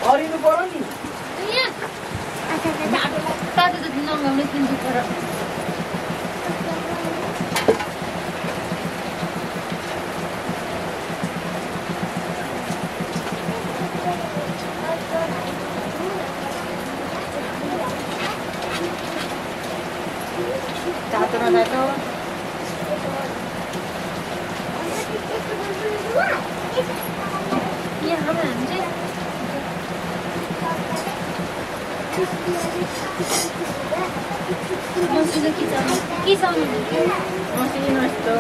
अरिनु पर्यो नि तातो त नगाउने किन्छु तर तातो नतातो यहाँ हामी चाहिँ मसिनो के साउनु मसिनो यस्तो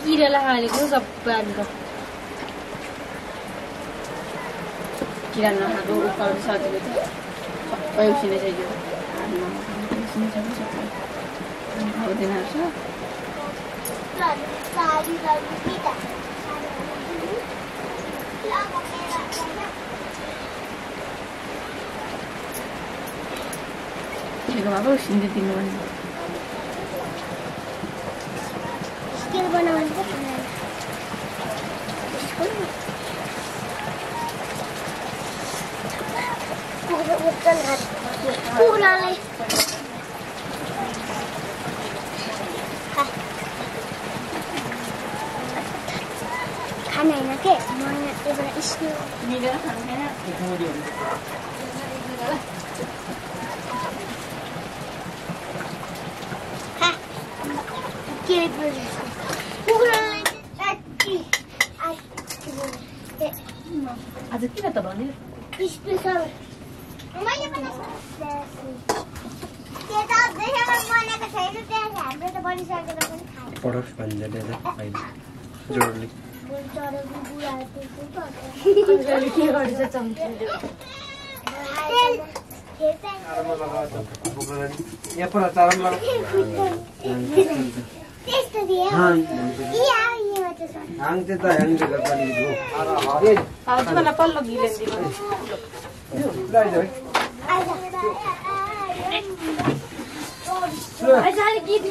किरालाई हालेको सबै हालेको किरा नखाएको उकाल्नु सजिलो थियो सबै उसिने चाहिँ यो हुँदैन ठिकमा पो उसिन्दै दिनु भने खाना होइन के म एउटा स्कुल मिलेर खानु छैन के आज किन त भन्यो स्पेशल मैले बनाएको के त देखेर बनाएको छैन त्यहाँ हाम्रो त बनिसकेर पनि खाए पडोस भन्दै अहिले जोडले के गर्छ चम्ची यहाँ पर चारम लगा त्यस्तो दियो हाङ चाहिँ त ह्याङ दिएको पनि हो मलाई पल्लो गिलेन दिनु अहिले गीत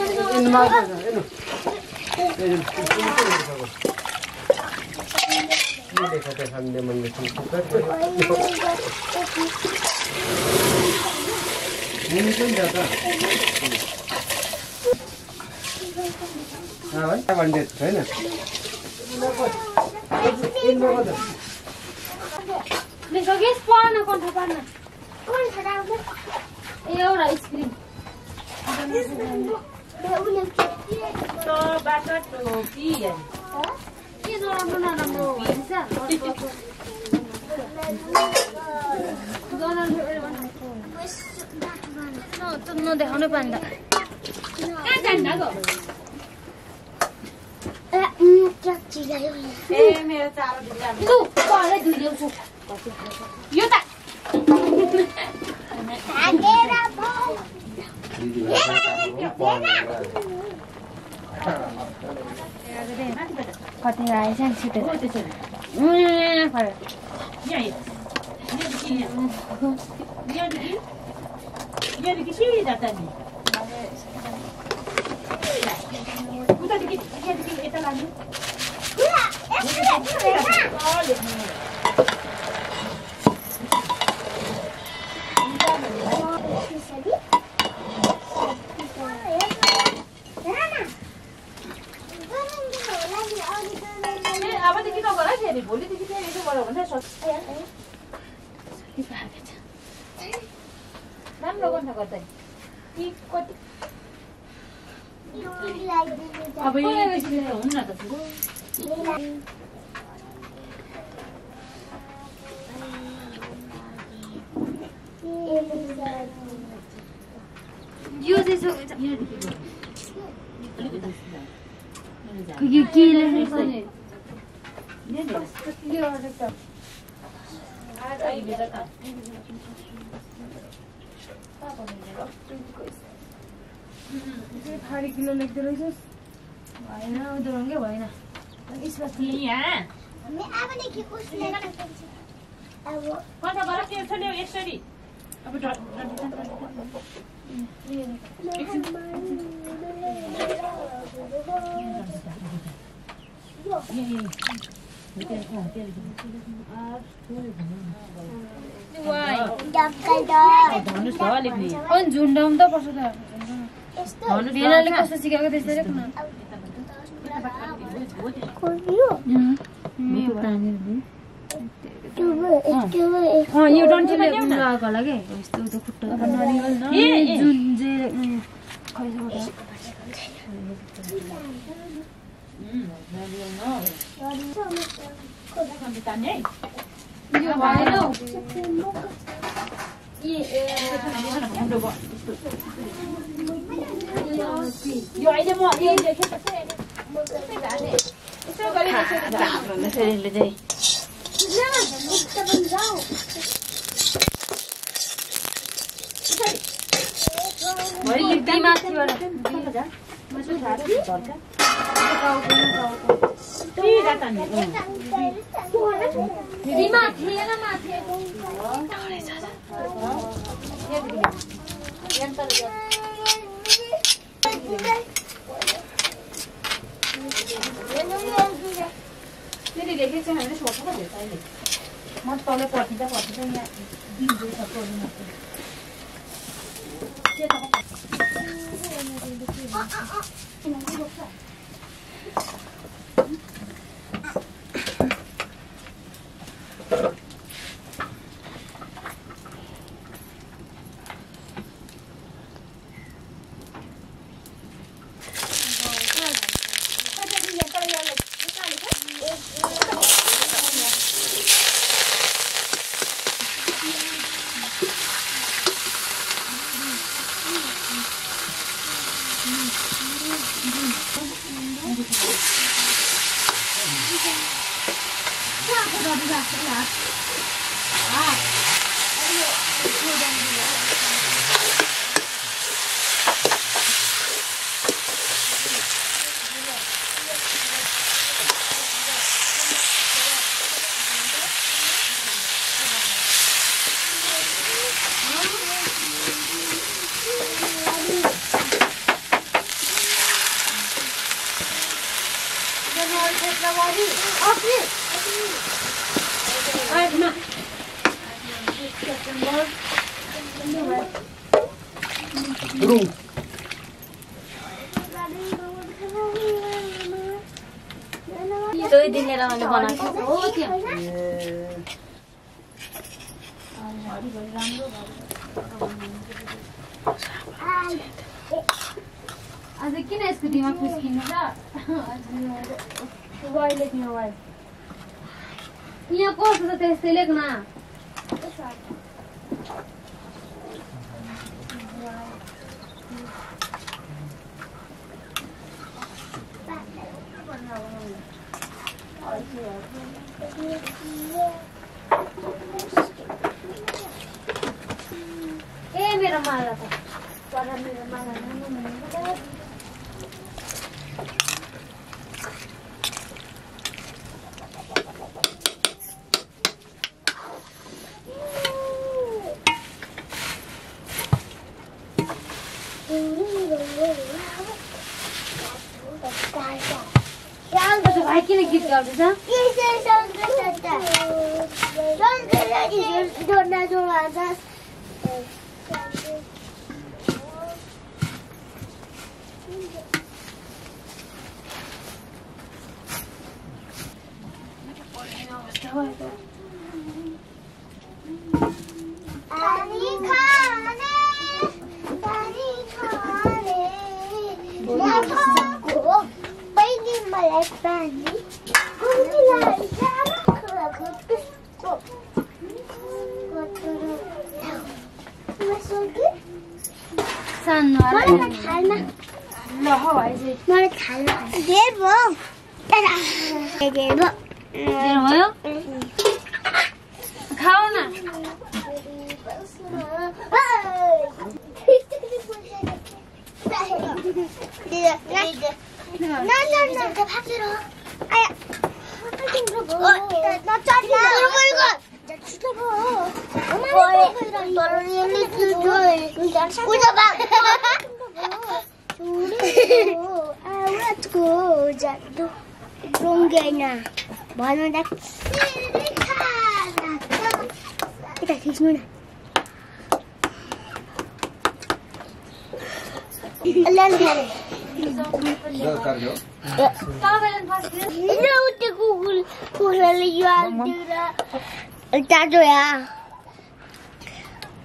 एउटा आइसक्रिम के नराम्रो नराम्रो हुन्छ नदेखाउनै पानी ए मेरो चारो धुइल्याउँछु यो त कति आएछ नि छिटो अबदेखि नगर फेरि भोलिदेखि फेरि यसो गर भने राम्रो गर्न गर्दै अब यो हुन्न त यो चाहिँ यो के लेखेको नि फारी किलो लेख्दो रहेछस् भएन उदरङ्गै भएन यहाँ अब झुन्डाउनु त पर्छ त भेनाले कस्तो सिकाएको त्यस्तै लेख्नु यो डन्ठीले लगाएको होला के यस्तो त खुट्टा जुन यो भएन यो अहिले म दुई दिन लिएर मैले बनाएको हो त्यो आज किन यसको दिमाग खुस्किनु र लेख्नु भयो यहाँ कस्तो छ त्यस्तै लेख्न ए मेरो माला त मेरो माला भाइ किन गीत गाउँदैछ खाऊ न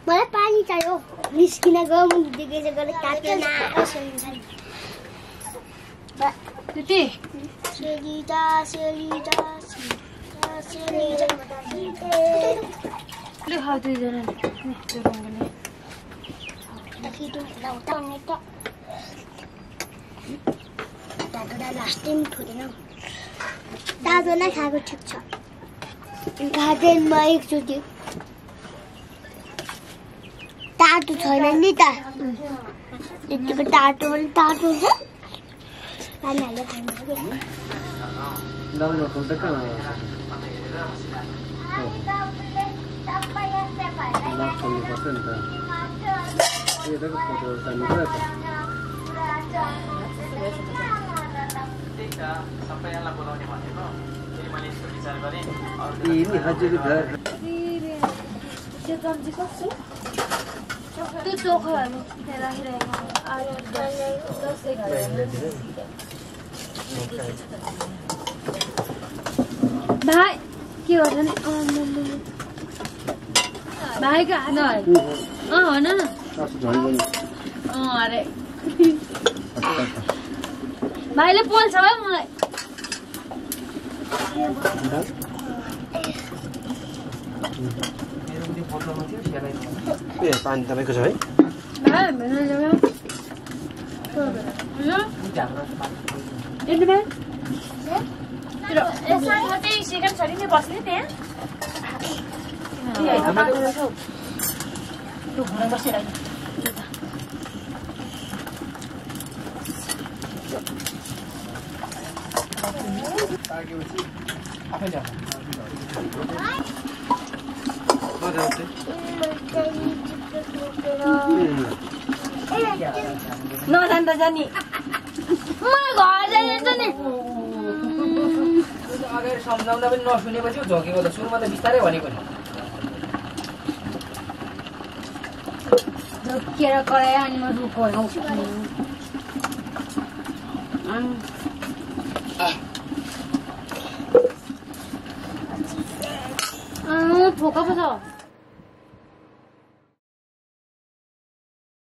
मलाई पानी चाहियो निस्किन गयो म देखेछ गरे काटेन त्यति सेलिटा ले खाऊ दुईजना तातो नै खाएको ठिक छ गार्डनमा एकचोटि तातो छैन नि त यतिको तातो छ पानी हालेर खानु दाउमा फुल त कहाँ लाग्नुपर्छ नि त यताको फोटो तान्नु पर्यो त सबैलाई बोलाउने भनेको फेरि मैले यस्तो विचार गरेँ नि हजुर घर त्यो चम्ची सक्छु त्यो चोखाहरू राखिरहेको भाइ के गर्छ नि भाइको हात भन न अरे भाइले पोल्छ भाइ मलाई ए पानी तपाईँको छ है सेकेन्ड छोरी नै बस्ने त्यहाँ बसेर नजान्दा जाने म घर जान्छ नि अगाडि सम्झाउँदा पनि नसुनेपछि झोकेको त सुरुमा त बिस्तारै भनेको नि झोकेर करायो अनि म रुकाउँछु फोका पो छ